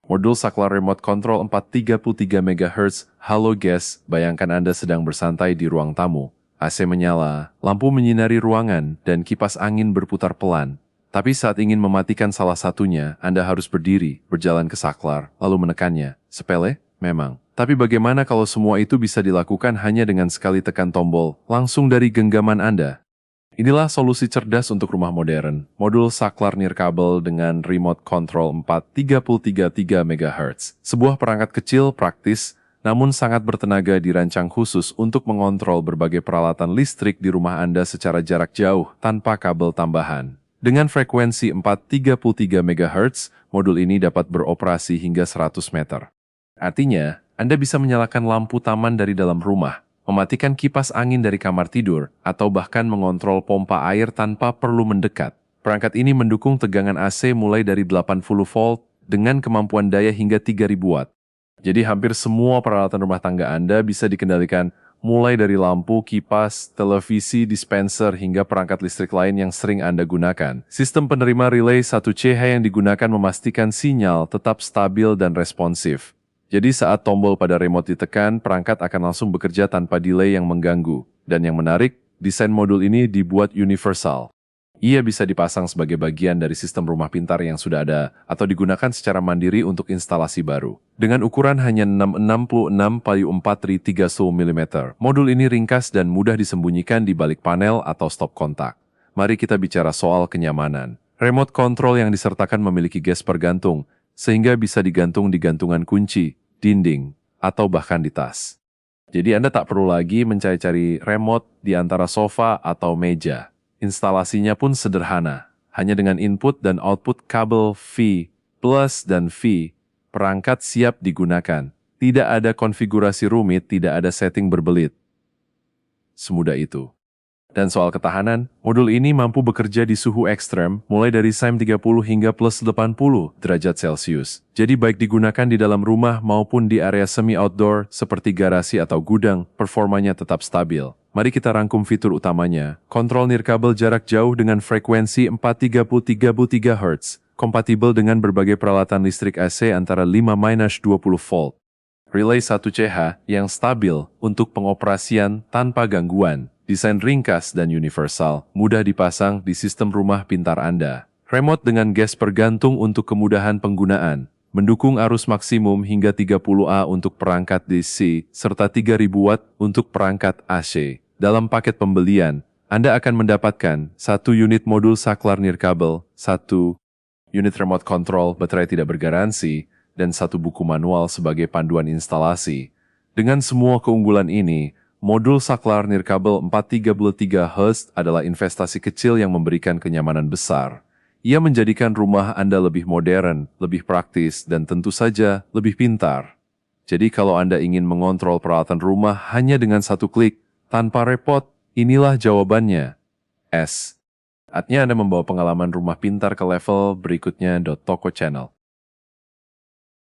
Modul saklar remote control 433 MHz. Halo guys, bayangkan Anda sedang bersantai di ruang tamu. AC menyala, lampu menyinari ruangan, dan kipas angin berputar pelan. Tapi saat ingin mematikan salah satunya, Anda harus berdiri, berjalan ke saklar, lalu menekannya. Sepele? Memang. Tapi bagaimana kalau semua itu bisa dilakukan hanya dengan sekali tekan tombol, langsung dari genggaman Anda? Inilah solusi cerdas untuk rumah modern. Modul saklar nirkabel dengan remote control 433 MHz. Sebuah perangkat kecil, praktis, namun sangat bertenaga dirancang khusus untuk mengontrol berbagai peralatan listrik di rumah Anda secara jarak jauh tanpa kabel tambahan. Dengan frekuensi 433 MHz, modul ini dapat beroperasi hingga 100 meter. Artinya, Anda bisa menyalakan lampu taman dari dalam rumah, mematikan kipas angin dari kamar tidur, atau bahkan mengontrol pompa air tanpa perlu mendekat. Perangkat ini mendukung tegangan AC mulai dari 80 volt dengan kemampuan daya hingga 3000 watt. Jadi hampir semua peralatan rumah tangga Anda bisa dikendalikan mulai dari lampu, kipas, televisi, dispenser, hingga perangkat listrik lain yang sering Anda gunakan. Sistem penerima relay 1CH yang digunakan memastikan sinyal tetap stabil dan responsif. Jadi saat tombol pada remote ditekan, perangkat akan langsung bekerja tanpa delay yang mengganggu. Dan yang menarik, desain modul ini dibuat universal. Ia bisa dipasang sebagai bagian dari sistem rumah pintar yang sudah ada atau digunakan secara mandiri untuk instalasi baru. Dengan ukuran hanya 666x4 mm, modul ini ringkas dan mudah disembunyikan di balik panel atau stop kontak. Mari kita bicara soal kenyamanan. Remote control yang disertakan memiliki gesper gantung, sehingga bisa digantung di gantungan kunci, dinding, atau bahkan di tas. Jadi Anda tak perlu lagi mencari-cari remote di antara sofa atau meja. Instalasinya pun sederhana. Hanya dengan input dan output kabel V, plus dan V, perangkat siap digunakan. Tidak ada konfigurasi rumit, tidak ada setting berbelit. Semudah itu. Dan soal ketahanan, modul ini mampu bekerja di suhu ekstrem, mulai dari -30 hingga +80 derajat Celcius. Jadi baik digunakan di dalam rumah maupun di area semi-outdoor seperti garasi atau gudang, performanya tetap stabil. Mari kita rangkum fitur utamanya. Kontrol nirkabel jarak jauh dengan frekuensi 433 Hz, kompatibel dengan berbagai peralatan listrik AC antara 5-20 volt. Relay 1CH yang stabil untuk pengoperasian tanpa gangguan. Desain ringkas dan universal, mudah dipasang di sistem rumah pintar Anda. Remote dengan gesper gantung untuk kemudahan penggunaan. Mendukung arus maksimum hingga 30A untuk perangkat DC, serta 3000 watt untuk perangkat AC. Dalam paket pembelian, Anda akan mendapatkan 1 unit modul saklar nirkabel, 1 unit remote control baterai tidak bergaransi, dan 1 buku manual sebagai panduan instalasi. Dengan semua keunggulan ini, modul saklar nirkabel 433 Hz adalah investasi kecil yang memberikan kenyamanan besar. Ia menjadikan rumah Anda lebih modern, lebih praktis, dan tentu saja lebih pintar. Jadi kalau Anda ingin mengontrol peralatan rumah hanya dengan 1 klik, tanpa repot, inilah jawabannya. S. Saatnya Anda membawa pengalaman rumah pintar ke level berikutnya. Toko Channel.